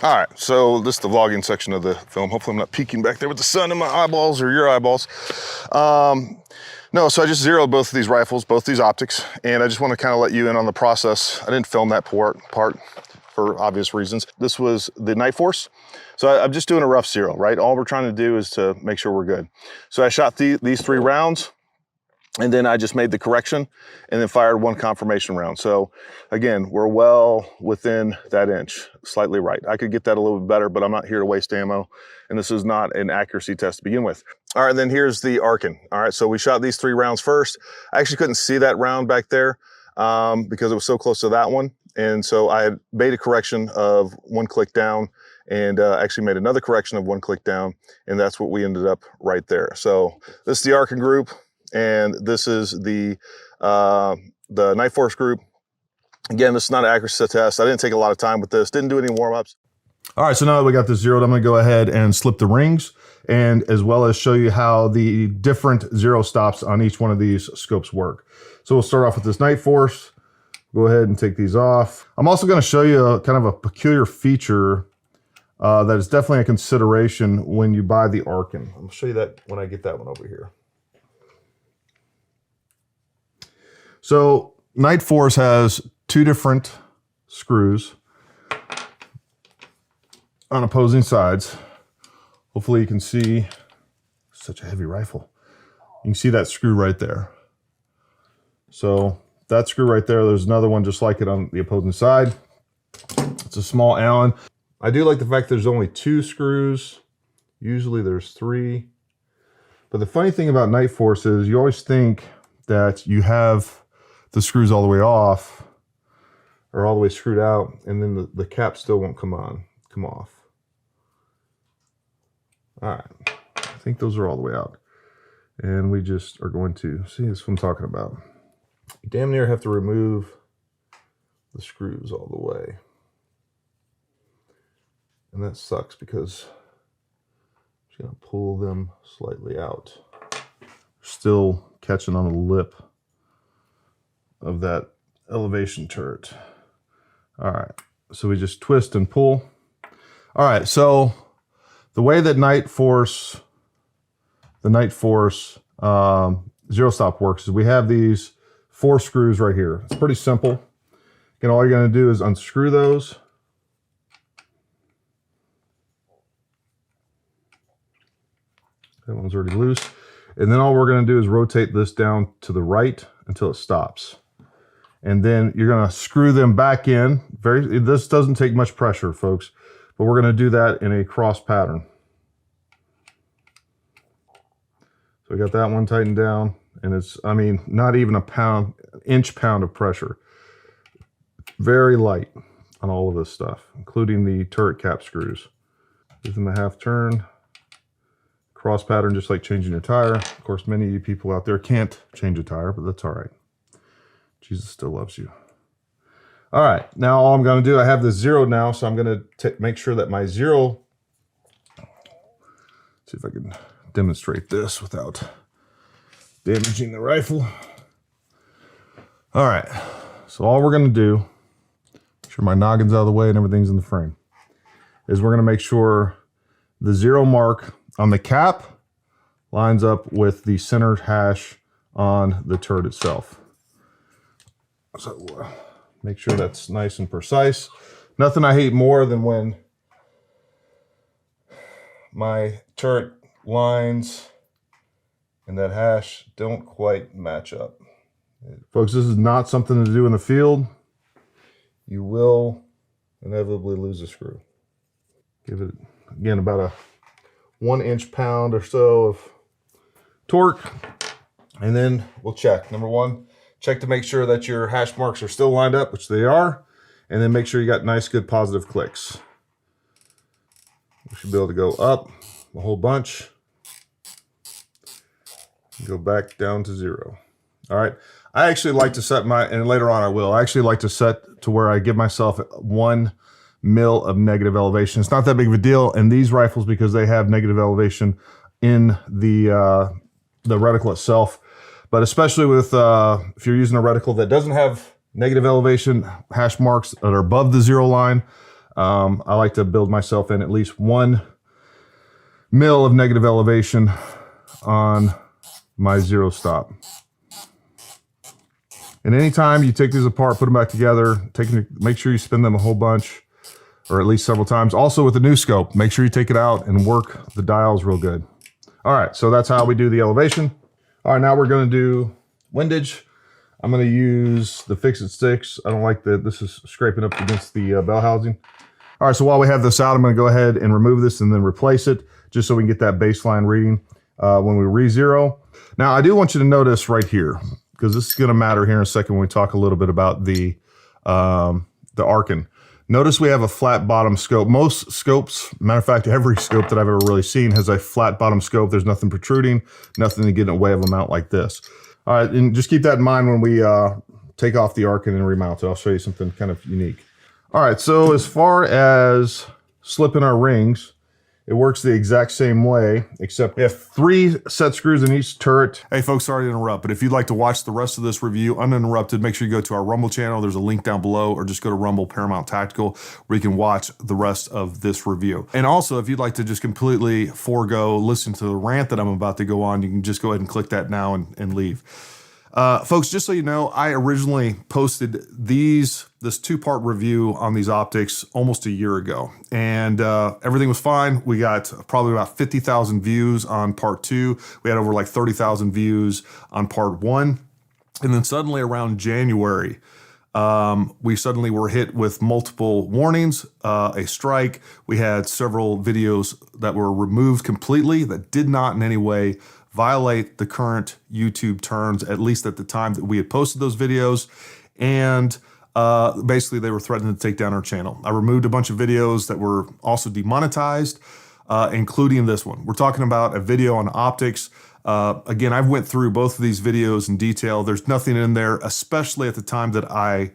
All right, so this is the vlogging section of the film. Hopefully I'm not peeking back there with the sun in my eyeballs or your eyeballs. No, so I just zeroed both of these rifles, both these optics, and I just want to kind of let you in on the process. I didn't film that part for obvious reasons. This was the Nightforce. So I'm just doing a rough zero, right? All we're trying to do is to make sure we're good. So I shot these 3 rounds, and then I just made the correction and then fired 1 confirmation round. So again, we're well within that inch, slightly right. I could get that a little bit better, but I'm not here to waste ammo. And this is not an accuracy test to begin with. All right, then here's the Arken. All right, so we shot these 3 rounds first. I actually couldn't see that round back there because it was so close to that one. And so I had made a correction of 1 click down and actually made another correction of 1 click down. And that's what we ended up right there. So this is the Arken group. And this is the Nightforce group. Again, this is not an accuracy test. I didn't take a lot of time with this. Didn't do any warm-ups. All right, so now that we got this zeroed, I'm gonna go ahead and slip the rings, and as well as show you how the different zero stops on each one of these scopes work. So we'll start off with this Nightforce. Go ahead and take these off. I'm also gonna show you a kind of a peculiar feature that is definitely a consideration when you buy the Arken. I'll show you that when I get that one over here. So Nightforce has 2 different screws on opposing sides. Hopefully you can see, such a heavy rifle. You can see that screw right there. So that screw right there, there's another one just like it on the opposing side. It's a small Allen. I do like the fact there's only 2 screws. Usually there's 3. But the funny thing about Nightforce is you always think that you have the screws all the way off or all the way screwed out, and then the cap still won't come off. All right, I think those are all the way out. And we just are going to, see, this is what I'm talking about. You damn near have to remove the screws all the way. And that sucks because I'm just gonna pull them slightly out. Still catching on the lip of that elevation turret. All right, so we just twist and pull. All right, so the way that the Nightforce zero stop works is we have these 4 screws right here. It's pretty simple. Again, all you're gonna do is unscrew those. That one's already loose. And then all we're gonna do is rotate this down to the right until it stops. And then you're gonna screw them back in. This doesn't take much pressure, folks, but we're gonna do that in a cross pattern. So we got that one tightened down, and it's, I mean, not even a inch-pound of pressure. Very light on all of this stuff, including the turret cap screws. Give them a half turn. Cross pattern, just like changing your tire. Of course, many of you people out there can't change a tire, but that's all right. Jesus still loves you. All right, now all I'm gonna do, I have this zeroed now, so I'm gonna make sure that my zero, see if I can demonstrate this without damaging the rifle. All right, so all we're gonna do, make sure my noggin's out of the way and everything's in the frame, is we're gonna make sure the zero mark on the cap lines up with the center hash on the turret itself. So make sure that's nice and precise. Nothing I hate more than when my turret lines and that hash don't quite match up. Folks, this is not something to do in the field. You will inevitably lose a screw. Give it, again, about a 1 inch-pound or so of torque, and then we'll check. Number 1, check to make sure that your hash marks are still lined up, which they are, and then make sure you got nice, good, positive clicks. We should be able to go up a whole bunch, and go back down to 0. All right, I actually like to set my, and later on I will, I actually like to set to where I give myself 1 mil of negative elevation. It's not that big of a deal in these rifles because they have negative elevation in the reticle itself. But especially with, if you're using a reticle that doesn't have negative elevation hash marks that are above the 0 line, I like to build myself in at least 1 mil of negative elevation on my zero stop. And anytime you take these apart, put them back together, make sure you spin them a whole bunch, or at least several times. Also with the new scope, make sure you take it out and work the dials real good. All right, so that's how we do the elevation. All right, now we're gonna do windage. I'm gonna use the Fix-It sticks. I don't like this is scraping up against the bell housing. All right, so while we have this out, I'm gonna go ahead and remove this and then replace it, just so we can get that baseline reading when we re-zero. Now, I do want you to notice right here, because this is gonna matter here in a second when we talk a little bit about the Arken. Notice we have a flat bottom scope. Most scopes, matter of fact, every scope that I've ever really seen has a flat bottom scope. There's nothing protruding, nothing to get in the way of a mount like this. All right, and just keep that in mind when we take off the Arken and remount it. I'll show you something kind of unique. All right, so as far as slipping our rings, it works the exact same way, except we have 3 set screws in each turret. Hey folks, sorry to interrupt, but if you'd like to watch the rest of this review uninterrupted, make sure you go to our Rumble channel. There's a link down below, or just go to Rumble Paramount Tactical, where you can watch the rest of this review. And also, if you'd like to just completely forego listening to the rant that I'm about to go on, you can just go ahead and click that now and leave. Folks, just so you know, I originally posted this 2-part review on these optics almost a year ago, and everything was fine. We got probably about 50,000 views on part 2. We had over like 30,000 views on part 1. And then suddenly around January, we suddenly were hit with multiple warnings, a strike. We had several videos that were removed completely that did not in any way violate the current YouTube terms, at least at the time that we had posted those videos. And basically they were threatening to take down our channel. I removed a bunch of videos that were also demonetized, including this one. We're talking about a video on optics. Again, I've went through both of these videos in detail. There's nothing in there, especially at the time that I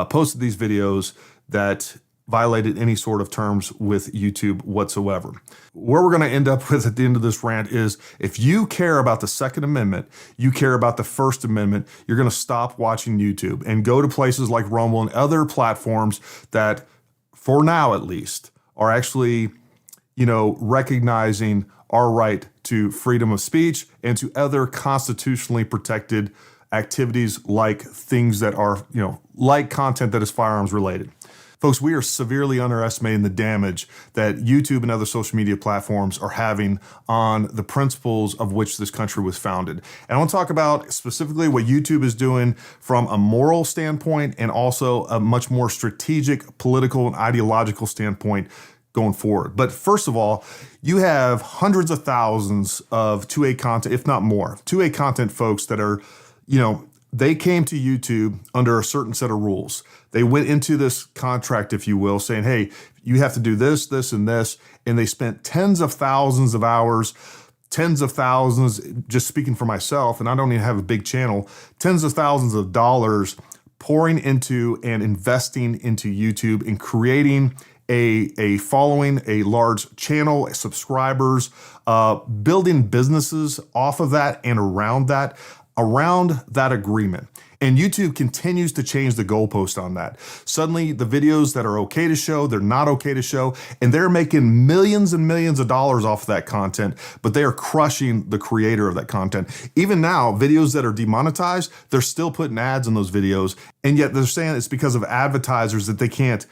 posted these videos, that violated any sort of terms with YouTube whatsoever. Where we're gonna end up with at the end of this rant is, if you care about the Second Amendment, you care about the First Amendment, you're gonna stop watching YouTube and go to places like Rumble and other platforms that, for now at least, are actually, recognizing our right to freedom of speech and to other constitutionally protected activities, like things that are, like content that is firearms related. Folks, we are severely underestimating the damage that YouTube and other social media platforms are having on the principles of which this country was founded. And I want to talk about specifically what YouTube is doing from a moral standpoint, and also a much more strategic, political, and ideological standpoint going forward. But first of all, you have hundreds of thousands of 2A content, if not more, 2A content folks that are, they came to YouTube under a certain set of rules. They went into this contract, if you will, saying, hey, you have to do this, this, and this. And they spent tens of thousands of hours, tens of thousands, just speaking for myself, and I don't even have a big channel, tens of thousands of dollars pouring into and investing into YouTube and creating a following, a large channel, subscribers, building businesses off of that and around that agreement. And YouTube continues to change the goalpost on that. Suddenly, the videos that are okay to show, they're not okay to show, and they're making millions and millions of dollars off of that content, but they are crushing the creator of that content. Even now, videos that are demonetized, they're still putting ads in those videos, and yet they're saying it's because of advertisers that they can't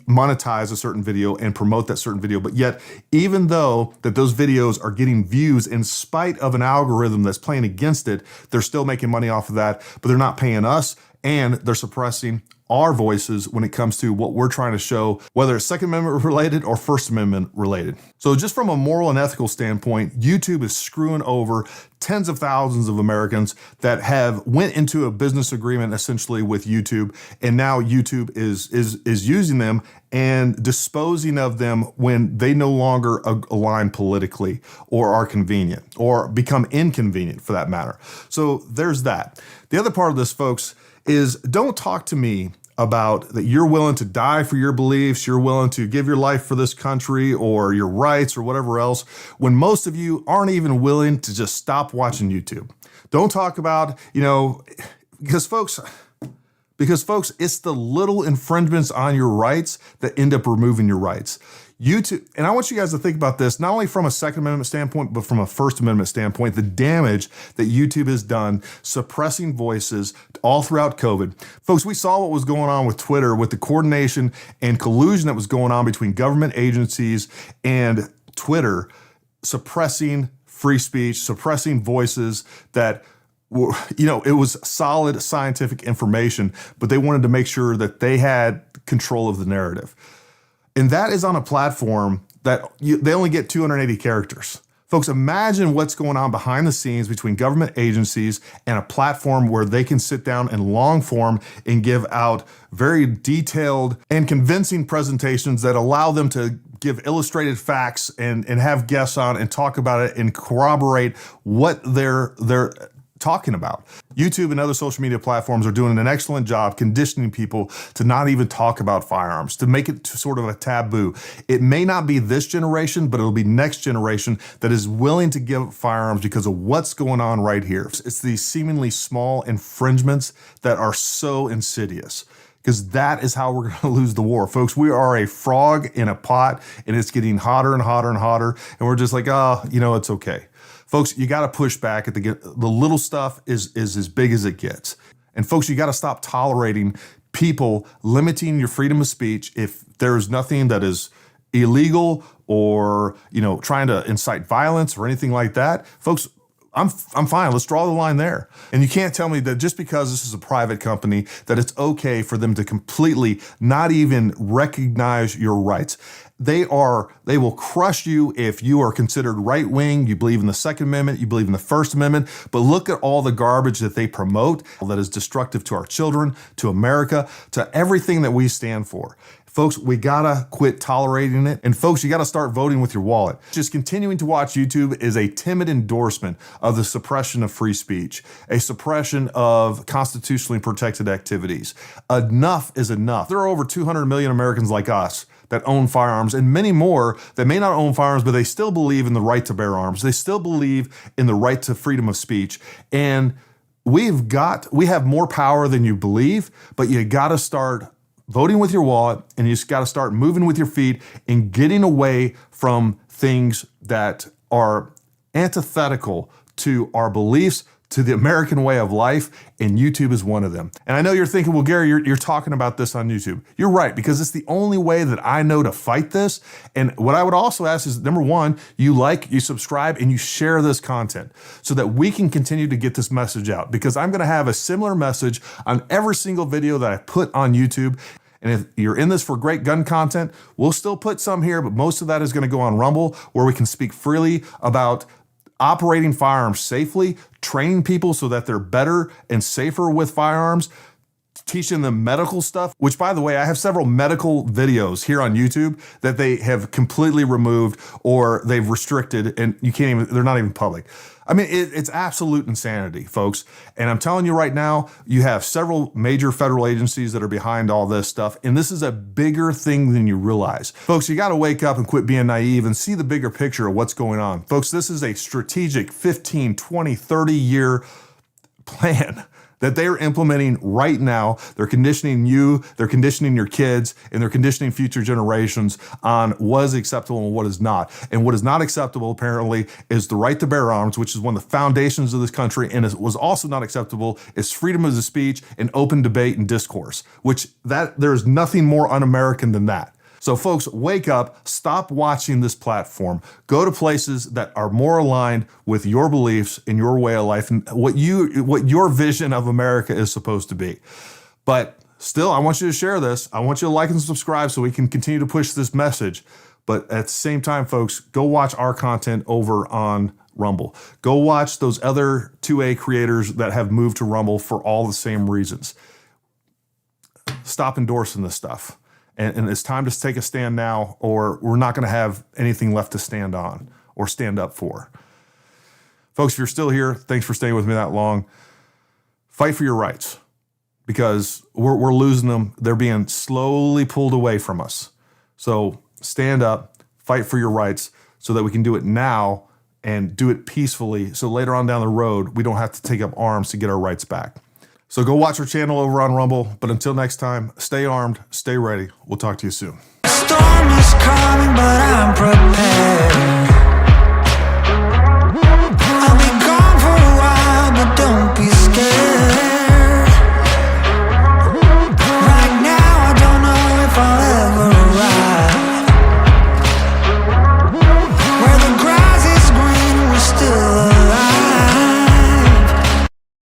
monetize a certain video and promote that certain video. But yet, even though that those videos are getting views in spite of an algorithm that's playing against it, they're still making money off of that, but they're not paying us, and they're suppressing our voices when it comes to what we're trying to show, whether it's Second Amendment related or First Amendment related. So just from a moral and ethical standpoint, YouTube is screwing over tens of thousands of Americans that have went into a business agreement essentially with YouTube, and now YouTube is using them and disposing of them when they no longer align politically or are convenient or become inconvenient for that matter. So there's that. The other part of this, folks, is don't talk to me about that you're willing to die for your beliefs, you're willing to give your life for this country or your rights or whatever else, when most of you aren't even willing to just stop watching YouTube. Don't talk about, because folks, Because folks, it's the little infringements on your rights that end up removing your rights. YouTube, and I want you guys to think about this, not only from a Second Amendment standpoint, but from a First Amendment standpoint, the damage that YouTube has done suppressing voices all throughout COVID. Folks, we saw what was going on with Twitter, with the coordination and collusion that was going on between government agencies and Twitter, suppressing free speech, suppressing voices that were, it was solid scientific information, but they wanted to make sure that they had control of the narrative. And that is on a platform that they only get 280 characters. Folks, imagine what's going on behind the scenes between government agencies and a platform where they can sit down in long form and give out very detailed and convincing presentations that allow them to give illustrated facts and have guests on and talk about it and corroborate what they're talking about. YouTube and other social media platforms are doing an excellent job conditioning people to not even talk about firearms, to make it sort of a taboo. It may not be this generation, but it'll be next generation that is willing to give up firearms because of what's going on right here. It's these seemingly small infringements that are so insidious, because that is how we're going to lose the war. Folks, we are a frog in a pot, and it's getting hotter and hotter and hotter, and we're just like, it's okay. Folks, you got to push back at the little stuff is as big as it gets. And folks, you got to stop tolerating people limiting your freedom of speech if there's nothing that is illegal or, trying to incite violence or anything like that. Folks, I'm fine. Let's draw the line there. And you can't tell me that just because this is a private company that it's okay for them to completely not even recognize your rights. They will crush you if you are considered right-wing, you believe in the Second Amendment, you believe in the First Amendment, but look at all the garbage that they promote that is destructive to our children, to America, to everything that we stand for. Folks, we gotta quit tolerating it. And folks, you gotta start voting with your wallet. Just continuing to watch YouTube is a timid endorsement of the suppression of free speech, a suppression of constitutionally protected activities. Enough is enough. There are over 200 million Americans like us that own firearms, and many more that may not own firearms, but they still believe in the right to bear arms. They still believe in the right to freedom of speech. And we have more power than you believe, but you gotta start voting with your wallet, and you just got to start moving with your feet and getting away from things that are antithetical to our beliefs, to the American way of life, and YouTube is one of them. And I know you're thinking, well, Gary, you're talking about this on YouTube. You're right, because it's the only way that I know to fight this. And what I would also ask is, number one, you subscribe, and you share this content so that we can continue to get this message out, because I'm going to have a similar message on every single video that I put on YouTube. And if you're in this for great gun content, we'll still put some here, but most of that is going to go on Rumble, where we can speak freely about operating firearms safely, training people so that they're better and safer with firearms, teaching them medical stuff, which, by the way, I have several medical videos here on YouTube that they have completely removed or they've restricted, and they're not even public. I mean, it's absolute insanity, folks. And I'm telling you right now, you have several major federal agencies that are behind all this stuff, and this is a bigger thing than you realize. Folks, you got to wake up and quit being naive and see the bigger picture of what's going on. Folks, this is a strategic 15, 20, 30-year plan that they are implementing right now. They're conditioning you, they're conditioning your kids, and they're conditioning future generations on what is acceptable and what is not. And what is not acceptable, apparently, is the right to bear arms, which is one of the foundations of this country, and it was also not acceptable is freedom of speech and open debate and discourse, there's nothing more un-American than that. So folks, wake up, stop watching this platform, go to places that are more aligned with your beliefs and your way of life and what your vision of America is supposed to be. But still, I want you to share this. I want you to like and subscribe so we can continue to push this message. But at the same time, folks, go watch our content over on Rumble. Go watch those other 2A creators that have moved to Rumble for all the same reasons. Stop endorsing this stuff. And it's time to take a stand now, or we're not going to have anything left to stand on or stand up for. Folks, if you're still here, thanks for staying with me that long. Fight for your rights, because we're losing them. They're being slowly pulled away from us. So stand up, fight for your rights so that we can do it now and do it peacefully, so later on down the road, we don't have to take up arms to get our rights back. So go watch our channel over on Rumble. But until next time, stay armed, stay ready. We'll talk to you soon. Storm is coming, but